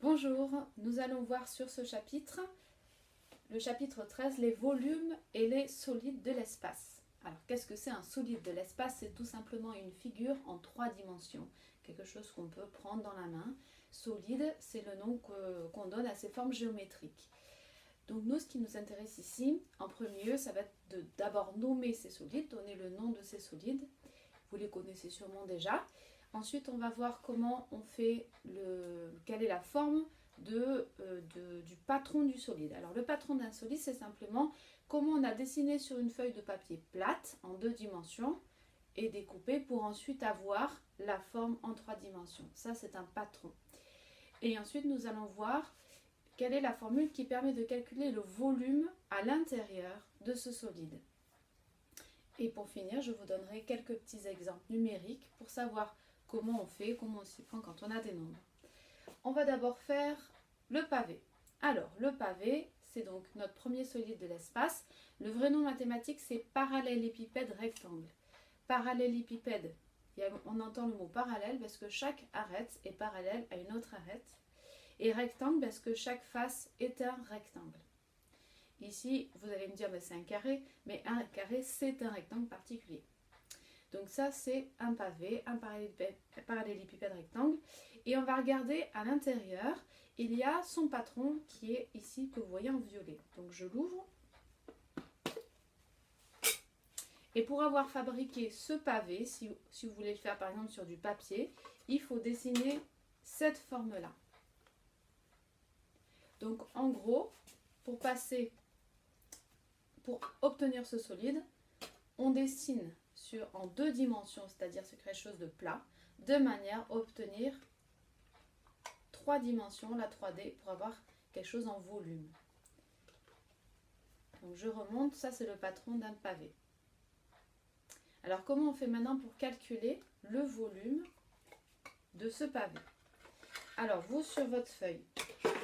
Bonjour, nous allons voir sur ce chapitre, le chapitre 13, les volumes et les solides de l'espace. Alors, qu'est-ce que c'est un solide de l'espace? C'est tout simplement une figure en 3 dimensions, quelque chose qu'on peut prendre dans la main. Solide, c'est le nom qu'on donne à ces formes géométriques. Donc nous, ce qui nous intéresse ici, en premier lieu, ça va être d'abord nommer ces solides, donner le nom de ces solides. Vous les connaissez sûrement déjà. Ensuite, on va voir comment on fait quelle est la forme du patron du solide. Alors, le patron d'un solide, c'est simplement comment on a dessiné sur une feuille de papier plate en 2 dimensions et découpé pour ensuite avoir la forme en 3 dimensions. Ça, c'est un patron. Et ensuite, nous allons voir quelle est la formule qui permet de calculer le volume à l'intérieur de ce solide. Et pour finir, je vous donnerai quelques petits exemples numériques pour savoir comment on fait, comment on s'y prend quand on a des nombres. On va d'abord faire le pavé. Alors, le pavé, c'est donc notre premier solide de l'espace. Le vrai nom mathématique, c'est parallélépipède rectangle. Parallélépipède, on entend le mot parallèle parce que chaque arête est parallèle à une autre arête. Et rectangle parce que chaque face est un rectangle. Ici, vous allez me dire, c'est un carré, mais un carré, c'est un rectangle particulier. Donc ça, c'est un pavé, un parallélépipède rectangle. Et on va regarder à l'intérieur, il y a son patron qui est ici, que vous voyez en violet. Donc je l'ouvre. Et pour avoir fabriqué ce pavé, si vous voulez le faire par exemple sur du papier, il faut dessiner cette forme-là. Donc en gros, pour obtenir ce solide, on dessine en 2 dimensions, c'est-à-dire sur quelque chose de plat, de manière à obtenir 3 dimensions, la 3D, pour avoir quelque chose en volume. Donc je remonte, ça c'est le patron d'un pavé. Alors comment on fait maintenant pour calculer le volume de ce pavé? Alors vous, sur votre feuille,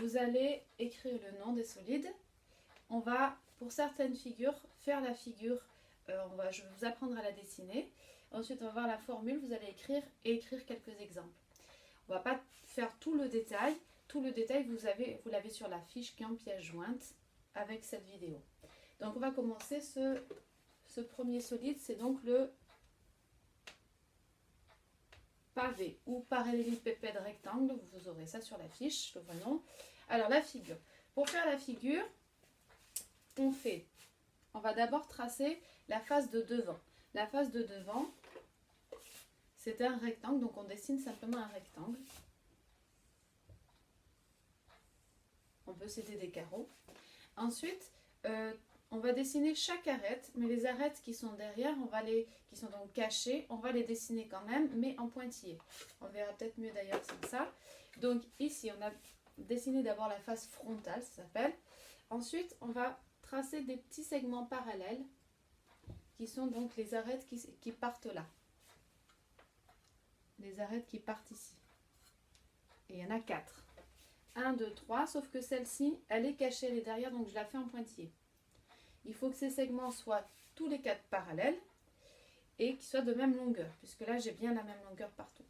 vous allez écrire le nom des solides. On va, pour certaines figures, faire la figure, je vais vous apprendre à la dessiner. Ensuite, on va voir la formule, vous allez écrire quelques exemples. On ne va pas faire tout le détail. Tout le détail, vous l'avez sur la fiche qui est en pièce jointe avec cette vidéo. Donc, on va commencer ce premier solide, c'est donc le pavé ou parallélépipède rectangle. Vous aurez ça sur la fiche, le vrai nom. Alors, la figure. Pour faire la figure, on va d'abord tracer la face de devant. La face de devant, c'est un rectangle, donc on dessine simplement un rectangle. On peut céder des carreaux. Ensuite, on va dessiner chaque arête, mais les arêtes qui sont derrière, qui sont donc cachées, on va les dessiner quand même, mais en pointillé. On verra peut-être mieux d'ailleurs sans ça. Donc ici, on a dessiné d'abord la face frontale, ça s'appelle. Ensuite, on va tracer des petits segments parallèles qui sont donc les arêtes qui partent là. Les arêtes qui partent ici. Et il y en a 4. 1, 2, 3, sauf que celle-ci, elle est cachée, elle est derrière, donc je la fais en pointillé. Il faut que ces segments soient tous les 4 parallèles et qu'ils soient de même longueur, puisque là j'ai bien la même longueur partout.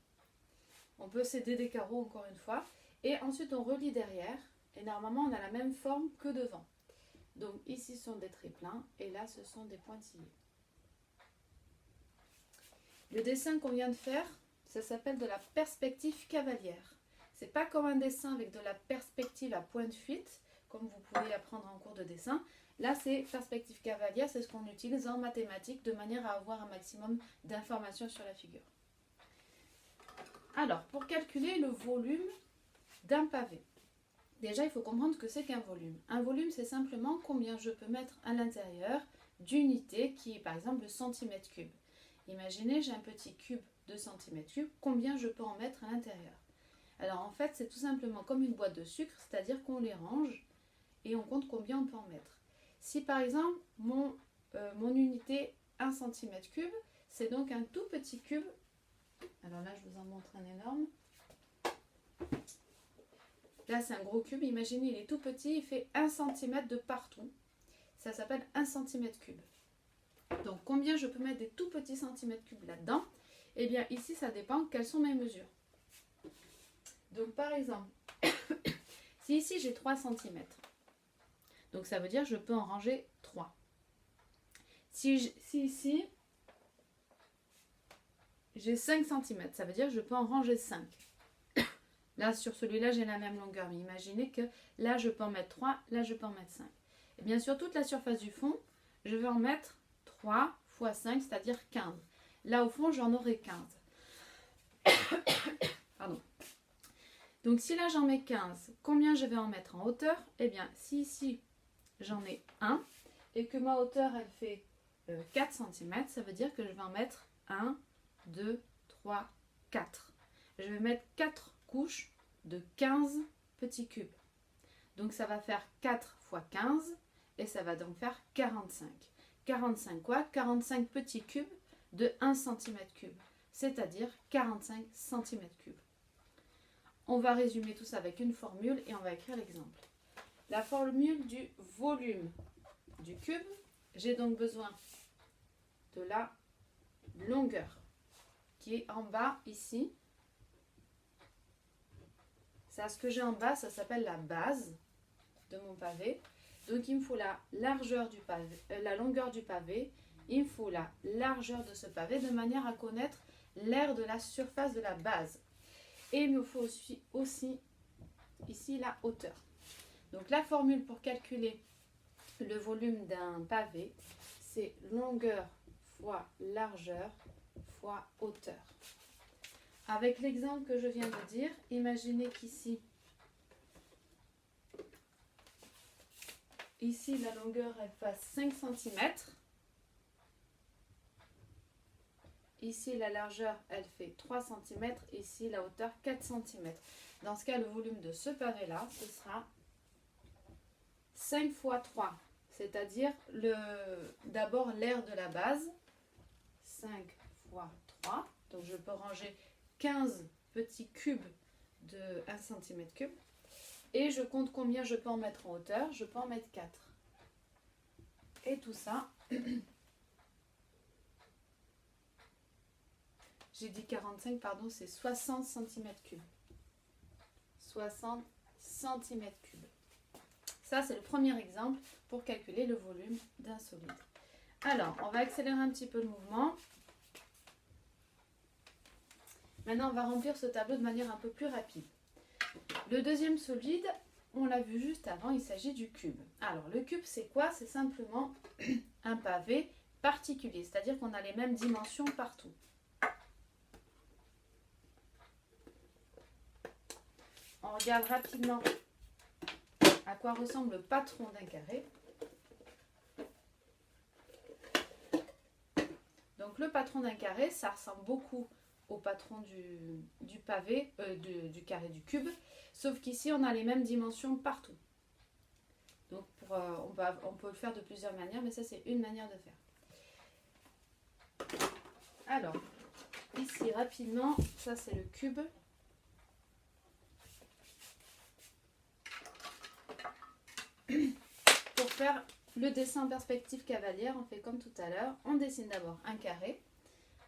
On peut céder des carreaux encore une fois. Et ensuite on relie derrière, et normalement on a la même forme que devant. Donc ici ce sont des traits pleins et là ce sont des pointillés. Le dessin qu'on vient de faire, ça s'appelle de la perspective cavalière. C'est pas comme un dessin avec de la perspective à point de fuite, comme vous pouvez l'apprendre en cours de dessin. Là c'est perspective cavalière, c'est ce qu'on utilise en mathématiques de manière à avoir un maximum d'informations sur la figure. Alors, pour calculer le volume d'un pavé. Déjà, il faut comprendre ce que c'est qu'un volume. Un volume, c'est simplement combien je peux mettre à l'intérieur d'unités qui est par exemple le centimètre cube. Imaginez, j'ai un petit cube de centimètre cube, combien je peux en mettre à l'intérieur? Alors en fait, c'est tout simplement comme une boîte de sucre, c'est-à-dire qu'on les range et on compte combien on peut en mettre. Si par exemple, mon unité 1 centimètre cube, c'est donc un tout petit cube. Alors là, je vous en montre un énorme. Là, c'est un gros cube. Imaginez, il est tout petit, il fait 1 cm de partout. Ça s'appelle 1 cm cube. Donc, combien je peux mettre des tout petits centimètres cubes là-dedans? Eh bien, ici, ça dépend quelles sont mes mesures. Donc, par exemple, Si ici j'ai 3 cm, donc ça veut dire que je peux en ranger 3. Si ici j'ai 5 cm, ça veut dire que je peux en ranger 5. Là, sur celui-là, j'ai la même longueur, mais imaginez que là, je peux en mettre 3, là, je peux en mettre 5. Et bien sûr, toute la surface du fond, je vais en mettre 3 fois 5, c'est-à-dire 15. Là, au fond, j'en aurai 15. Pardon. Donc, si là, j'en mets 15, combien je vais en mettre en hauteur? Eh bien, si ici, j'en ai 1, et que ma hauteur, elle fait 4 cm, ça veut dire que je vais en mettre 1, 2, 3, 4. Je vais mettre 4 couches de 15 petits cubes. Donc ça va faire 4 fois 15 et ça va donc faire 45. 45 quoi? 45 petits cubes de 1 cm3, c'est-à-dire 45 cm3. On va résumer tout ça avec une formule et on va écrire l'exemple. La formule du volume du cube, j'ai donc besoin de la longueur qui est en bas ici. Ça, ce que j'ai en bas, ça s'appelle la base de mon pavé. Donc il me faut la largeur du pavé, la longueur du pavé, il me faut la largeur de ce pavé de manière à connaître l'aire de la surface de la base. Et il me faut aussi ici la hauteur. Donc la formule pour calculer le volume d'un pavé, c'est longueur fois largeur fois hauteur. Avec l'exemple que je viens de dire, imaginez qu'ici, la longueur, elle fasse 5 cm. Ici, la largeur, elle fait 3 cm. Ici, la hauteur, 4 cm. Dans ce cas, le volume de ce pavé-là, ce sera 5 fois 3. C'est-à-dire, d'abord, l'aire de la base. 5 fois 3. Donc, je peux ranger 15 petits cubes de 1 cm3. Et je compte combien je peux en mettre en hauteur. Je peux en mettre 4. Et tout ça, j'ai dit 45, pardon, c'est 60 cm3. 60 cm3. Ça, c'est le premier exemple pour calculer le volume d'un solide. Alors, on va accélérer un petit peu le mouvement. Maintenant, on va remplir ce tableau de manière un peu plus rapide. Le deuxième solide, on l'a vu juste avant, il s'agit du cube. Alors, le cube, c'est quoi? C'est simplement un pavé particulier, c'est-à-dire qu'on a les mêmes dimensions partout. On regarde rapidement à quoi ressemble le patron d'un carré. Donc, le patron d'un carré, ça ressemble beaucoup au patron du pavé, du carré du cube, sauf qu'ici on a les mêmes dimensions partout. Donc on peut le faire de plusieurs manières, mais ça c'est une manière de faire. Alors, ici rapidement, ça c'est le cube. Pour faire le dessin en perspective cavalière, on fait comme tout à l'heure, on dessine d'abord un carré.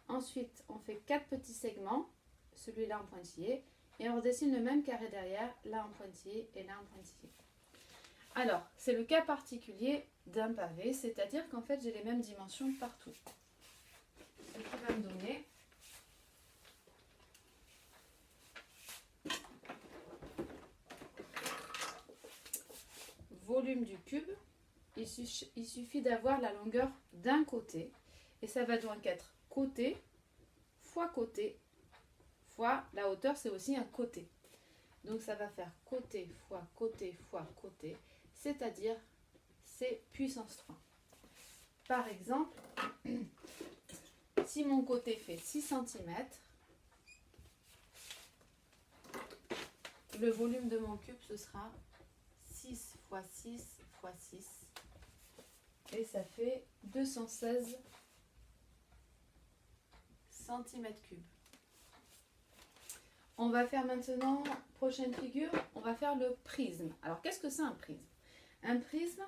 Ensuite, on fait 4 petits segments, celui-là en pointillé, et on redessine le même carré derrière, là en pointillé et là en pointillé. Alors, c'est le cas particulier d'un pavé, c'est-à-dire qu'en fait, j'ai les mêmes dimensions partout. Ce qui va me donner volume du cube. Il suffit d'avoir la longueur d'un côté, et ça va donc être côté fois la hauteur, c'est aussi un côté. Donc ça va faire côté fois côté fois côté, c'est-à-dire c'est puissance 3. Par exemple, si mon côté fait 6 cm, le volume de mon cube, ce sera 6 fois 6 fois 6, et ça fait 216 cm3. On va faire maintenant, prochaine figure, on va faire le prisme. Alors, qu'est-ce que c'est un prisme? Un prisme,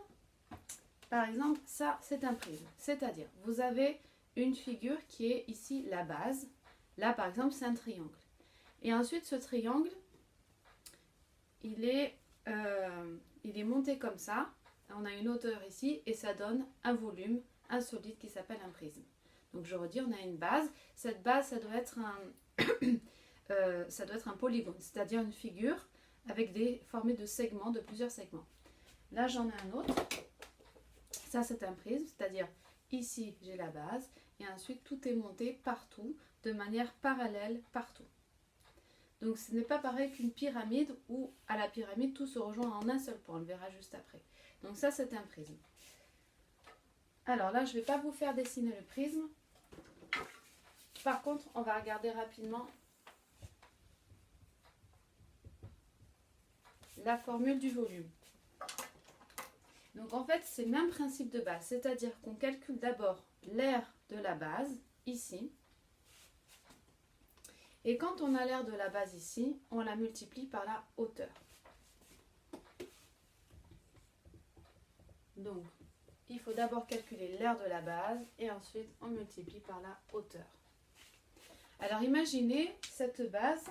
par exemple, ça, c'est un prisme. C'est-à-dire, vous avez une figure qui est ici la base. Là, par exemple, c'est un triangle. Et ensuite, ce triangle, il est il est monté comme ça. On a une hauteur ici et ça donne un volume, un solide qui s'appelle un prisme. Donc je redis, on a une base. Cette base, ça doit être un polygone, c'est-à-dire une figure avec formée de segments, de plusieurs segments. Là, j'en ai un autre. Ça, c'est un prisme, c'est-à-dire ici, j'ai la base et ensuite tout est monté partout, de manière parallèle partout. Donc ce n'est pas pareil qu'une pyramide où à la pyramide, tout se rejoint en un seul point. On le verra juste après. Donc ça, c'est un prisme. Alors là, je ne vais pas vous faire dessiner le prisme. Par contre, on va regarder rapidement la formule du volume. Donc en fait, c'est le même principe de base, c'est-à-dire qu'on calcule d'abord l'aire de la base, ici. Et quand on a l'aire de la base ici, on la multiplie par la hauteur. Donc, il faut d'abord calculer l'aire de la base et ensuite on multiplie par la hauteur. Alors imaginez cette base,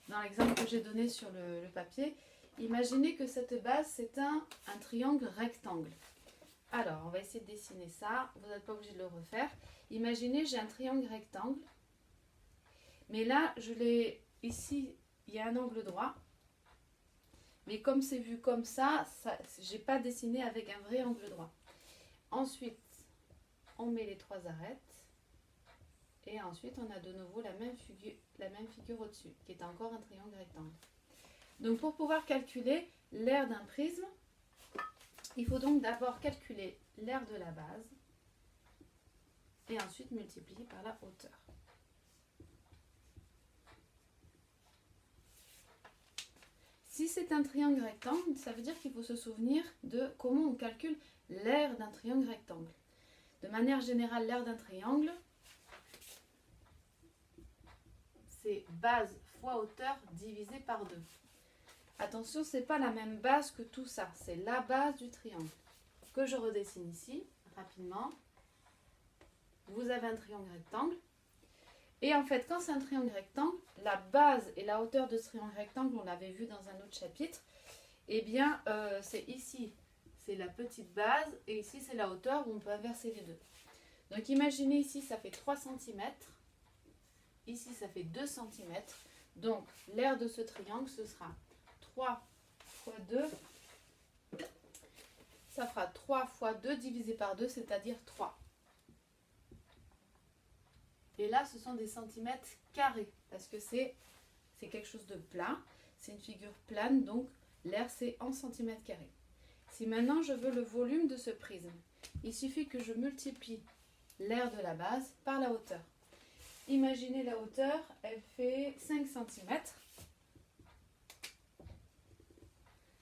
dans l'exemple que j'ai donné sur le papier, imaginez que cette base c'est un triangle rectangle. Alors on va essayer de dessiner ça, vous n'êtes pas obligé de le refaire. Imaginez j'ai un triangle rectangle, mais là je l'ai ici, il y a un angle droit. Mais comme c'est vu comme ça, je n'ai pas dessiné avec un vrai angle droit. Ensuite, on met les trois arêtes. Et ensuite, on a de nouveau la même figure au-dessus, qui est encore un triangle rectangle. Donc, pour pouvoir calculer l'aire d'un prisme, il faut donc d'abord calculer l'aire de la base. Et ensuite multiplier par la hauteur. Si c'est un triangle rectangle, ça veut dire qu'il faut se souvenir de comment on calcule l'aire d'un triangle rectangle. De manière générale, l'aire d'un triangle, c'est base fois hauteur divisé par 2. Attention, ce n'est pas la même base que tout ça, c'est la base du triangle. Que je redessine ici, rapidement. Vous avez un triangle rectangle. Et en fait, quand c'est un triangle rectangle, la base et la hauteur de ce triangle rectangle, on l'avait vu dans un autre chapitre, eh bien, c'est ici, c'est la petite base, et ici, c'est la hauteur où on peut inverser les deux. Donc, imaginez ici, ça fait 3 cm, ici, ça fait 2 cm. Donc, l'aire de ce triangle, ce sera 3 fois 2, ça fera 3 fois 2 divisé par 2, c'est-à-dire 3. Et là, ce sont des centimètres carrés, parce que c'est quelque chose de plat, c'est une figure plane, donc l'aire c'est en centimètres carrés. Si maintenant je veux le volume de ce prisme, il suffit que je multiplie l'aire de la base par la hauteur. Imaginez la hauteur, elle fait 5 cm.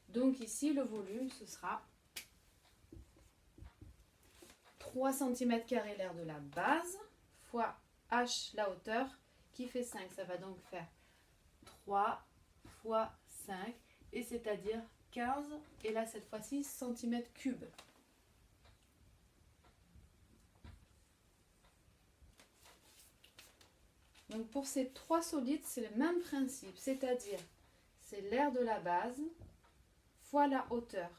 Donc ici, le volume, ce sera 3 cm² l'aire de la base, fois H, la hauteur, qui fait 5. Ça va donc faire 3 fois 5, et c'est-à-dire 15, et là, cette fois-ci, centimètres cubes. Donc, pour ces trois solides, c'est le même principe, c'est-à-dire, c'est l'aire de la base fois la hauteur.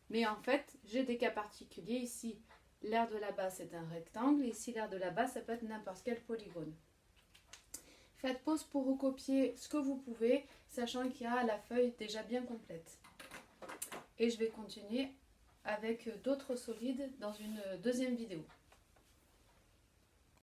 Mais en fait, j'ai des cas particuliers ici. L'aire de la base, c'est un rectangle. Ici, l'aire de la base, ça peut être n'importe quel polygone. Faites pause pour recopier ce que vous pouvez, sachant qu'il y a la feuille déjà bien complète. Et je vais continuer avec d'autres solides dans une deuxième vidéo.